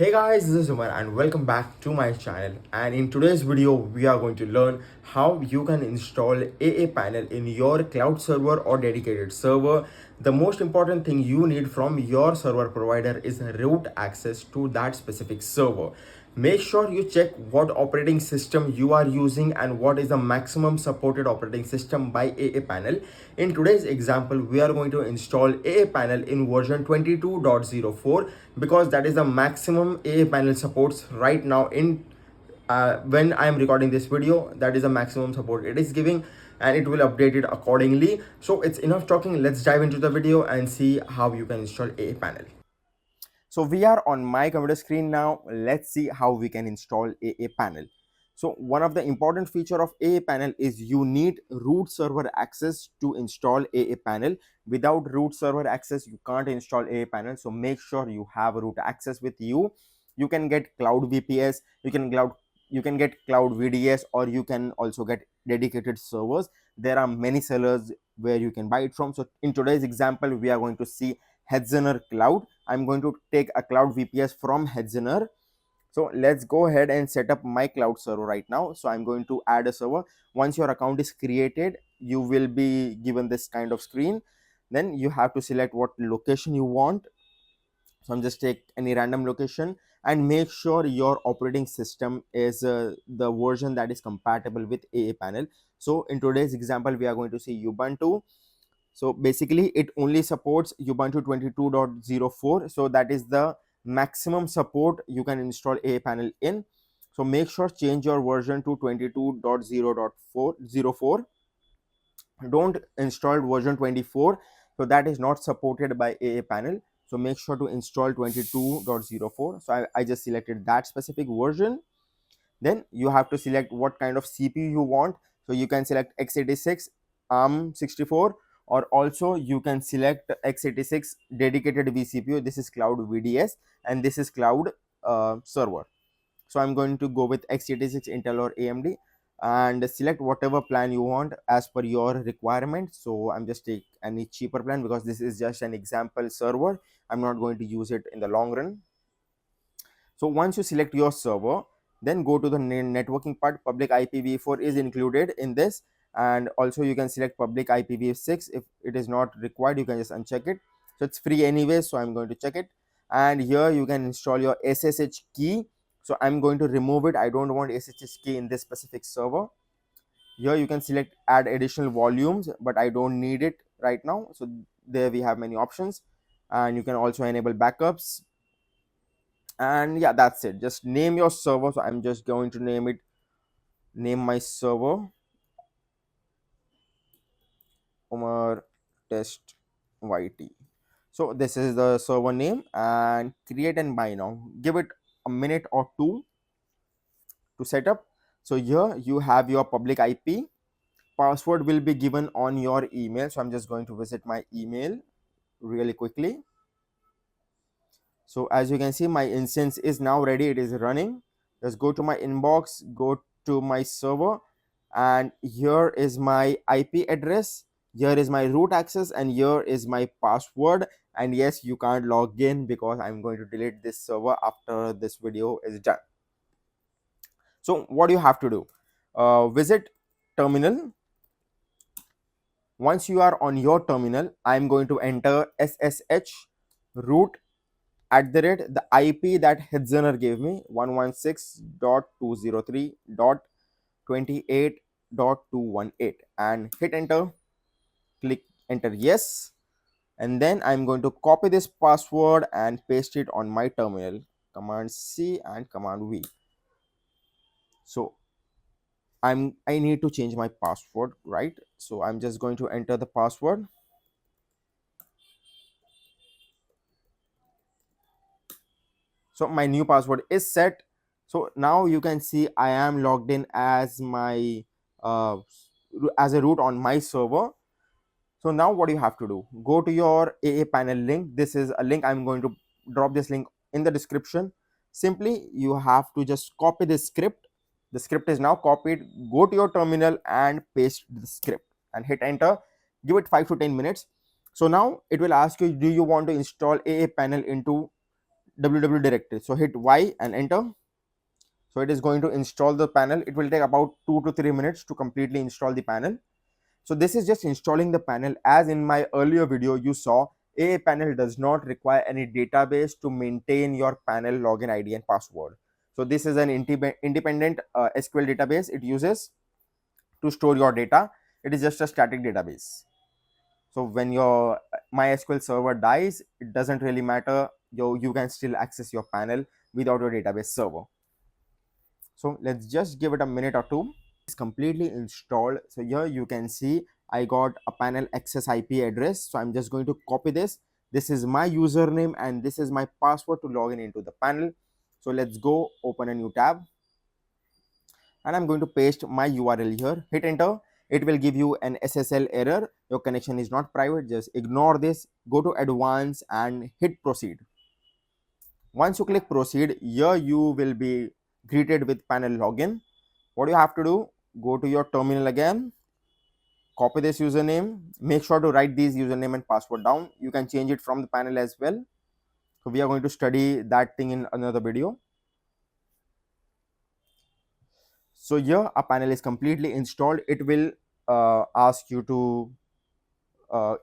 Hey guys, this is Umar and welcome back to my channel, and in today's video we are going to learn how you can install aaPanel in your cloud server or dedicated server. The most important thing you need from your server provider is root access to that specific server. Make sure you check what operating system you are using and what is the maximum supported operating system by aaPanel. In today's example, we are going to install aaPanel in version 22.04 because that is the maximum aaPanel supports right now in when I am recording this video. That is the maximum support it is giving, and it will update it accordingly. So it's enough talking. Let's dive into the video and see how you can install aaPanel. So we are on my computer screen now. Let's see how we can install aaPanel. So one of the important feature of aaPanel is you need root server access to install aaPanel. Without root server access, you can't install aaPanel. So make sure you have root access with you. You can get cloud VPS, you can get cloud VDS, or you can also get dedicated servers. There are many sellers where you can buy it from. So in today's example, we are going to see Hetzner Cloud. I'm going to take a cloud VPS from Hetzner. So let's go ahead and set up my cloud server right now. So I'm going to add a server. Once your account is created, you will be given this kind of screen. Then you have to select what location you want. So I'm just take any random location and make sure your operating system is the version that is compatible with aaPanel. So in today's example, we are going to see Ubuntu. So basically it only supports Ubuntu 22.04. So that is the maximum support you can install aaPanel in. So make sure change your version to 22.0.404. Don't install version 24. So that is not supported by aaPanel. So make sure to install 22.04. So I just selected that specific version. Then you have to select what kind of CPU you want. So you can select x86, ARM64, or also you can select x86 dedicated vCPU. This is cloud VDS and this is cloud server. So I'm going to go with x86, Intel or AMD, and select whatever plan you want as per your requirement. So I'm just take any cheaper plan because this is just an example server. I'm not going to use it in the long run. So once you select your server, then go to the networking part. Public IPv4 is included in this, and also you can select public IPv6. If it is not required, you can just uncheck it. So it's free anyway, so I'm going to check it. And here you can install your SSH key. So I'm going to remove it. I don't want SSH key in this specific server. Here you can select add additional volumes, but I don't need it right now. So there we have many options, and you can also enable backups. And yeah, that's it. Just name your server. So I'm just going to name my server Umar Test YT. So this is the server name, and create and buy now. Give it a minute or two to set up. So here you have your public IP. Password will be given on your email. So I'm just going to visit my email really quickly. So as you can see, my instance is now ready. It is running. Just go to my inbox, go to my server, and here is my IP address. Here is my root access, and here is my password. And yes, you can't log in because I'm going to delete this server after this video is done. So what do you have to do? Visit terminal. Once you are on your terminal, I'm going to enter SSH root at the rate the IP that Hetzner gave me, 116.203.28.218, and hit enter. Click enter yes, and then I'm going to copy this password and paste it on my terminal. Command C and Command V. So I need to change my password, right? So I'm just going to enter the password. So my new password is set. So now you can see I am logged in as my as a root on my server. So now what do you have to do? Go to your aaPanel link. This is a link. I'm going to drop this link in the description. Simply you have to just copy this script. The script is now copied. Go to your terminal and paste the script and hit enter. Give it 5 to 10 minutes. So now it will ask you, do you want to install aaPanel into www directory. So hit Y and enter. So it is going to install the panel. It will take about 2 to 3 minutes to completely install the panel. So this is just installing the panel. As in my earlier video you saw, aaPanel does not require any database to maintain your panel login ID and password. So this is an independent SQL database it uses to store your data. It is just a static database. So when your MySQL server dies, it doesn't really matter. You can still access your panel without your database server. So let's just give it a minute or two. It's completely installed. So here you can see I got a panel access IP address. So I'm just going to copy this. This is my username and this is my password to log in into the panel. So let's go open a new tab and I'm going to paste my URL here. Hit enter. It will give you an SSL error. Your connection is not private. Just ignore this. Go to advanced and hit proceed. Once you click proceed, here you will be greeted with panel login. What you have to do, go to your terminal again, copy this username, make sure to write these username and password down. You can change it from the panel as well. So we are going to study that thing in another video. So here a panel is completely installed. It will ask you to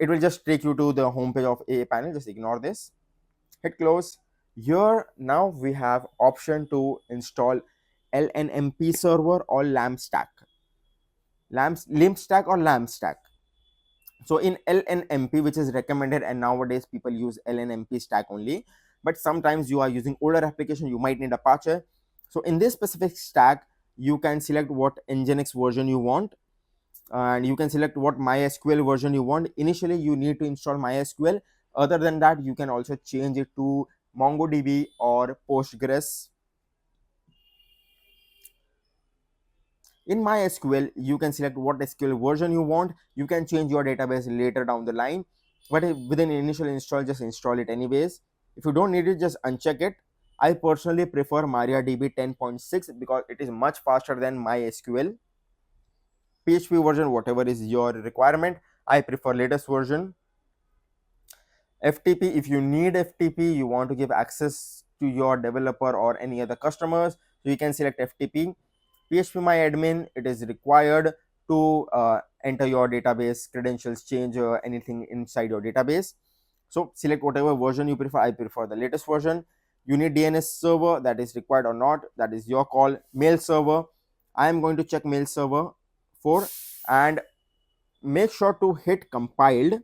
it will just take you to the home page of aaPanel. Just ignore this, hit close. Here now we have option to install LNMP server or LAMP stack. LAMP stack or LAMP stack. So in LNMP, which is recommended, and nowadays people use LNMP stack only, but sometimes you are using older application, you might need Apache. So in this specific stack, you can select what Nginx version you want, and you can select what MySQL version you want. Initially, you need to install MySQL. Other than that, you can also change it to MongoDB or Postgres. In MySQL, you can select what SQL version you want. You can change your database later down the line, but within initial install, just install it anyways. If you don't need it, just uncheck it. I personally prefer MariaDB 10.6 because it is much faster than MySQL. PHP version, whatever is your requirement. I prefer latest version. FTP, if you need FTP, you want to give access to your developer or any other customers, so you can select FTP. phpMyAdmin, it is required to enter your database credentials, change anything inside your database. So select whatever version you prefer. I prefer the latest version. You need DNS server, that is required or not, that is your call. Mail server, I am going to check mail server for, and make sure to hit compiled.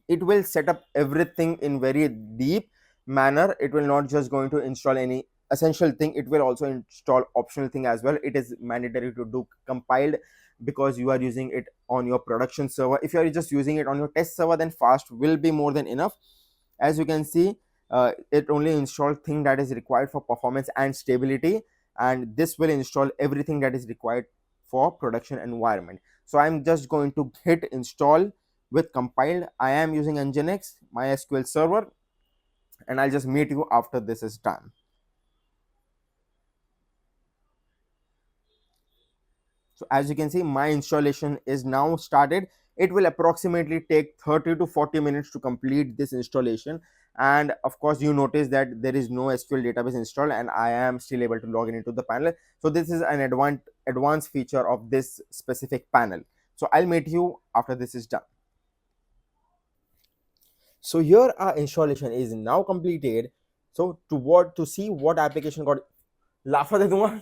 It will set up everything in very deep manner. It will not just going to install any essential thing, it will also install optional thing as well. It is mandatory to do compiled because you are using it on your production server. If you are just using it on your test server, then fast will be more than enough. As you can see, it only install thing that is required for performance and stability, and this will install everything that is required for production environment. So I'm just going to hit install with compiled. I am using Nginx MySQL server, and I'll just meet you after this is done. So as you can see, my installation is now started. It will approximately take 30 to 40 minutes to complete this installation. And of course, you notice that there is no SQL database installed, and I am still able to log in into the panel. So this is an advanced feature of this specific panel. So I'll meet you after this is done. So here our installation is now completed. So to see what application got laugh at the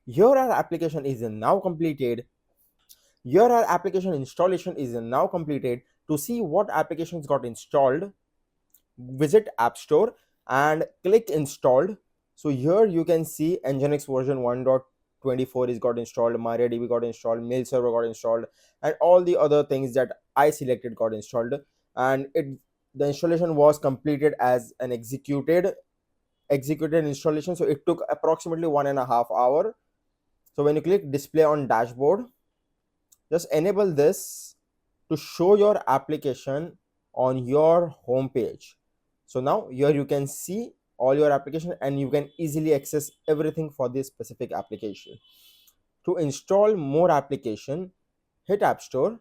here our application is now completed. Here our application installation is now completed. To see what applications got installed, visit App Store and click installed. So here you can see Nginx version 1.24 is got installed, MariaDB got installed, mail server got installed, and all the other things that I selected got installed. And the installation was completed as an executed installation. So it took approximately 1.5 hours. So when you click display on dashboard, just enable this to show your application on your home page. So now here you can see all your application and you can easily access everything for this specific application. To install more application, hit App Store,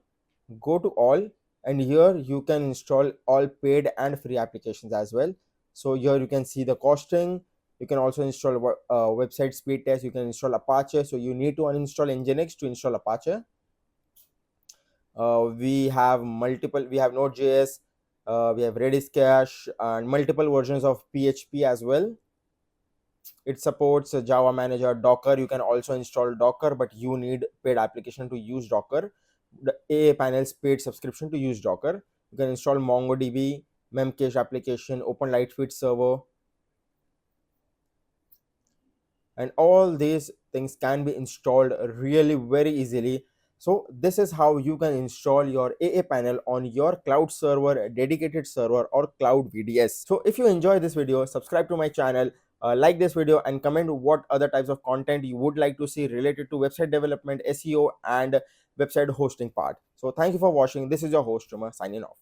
go to all and here you can install all paid and free applications as well. So here you can see the costing. You can also install website speed test. You can install Apache, so you need to uninstall Nginx to install Apache. We have Node.js, we have Redis cache, and multiple versions of PHP as well. It supports Java Manager, Docker. You can also install Docker, but you need paid application to use Docker. The aaPanel's paid subscription to use Docker. You can install MongoDB, Memcache application, Open Lightspeed server, and all these things can be installed really very easily. So this is how you can install your aaPanel on your cloud server, dedicated server, or cloud VDS. So if you enjoy this video, subscribe to my channel, like this video, and comment what other types of content you would like to see related to website development, SEO, and website hosting part. So thank you for watching. This is your host Ruma signing off.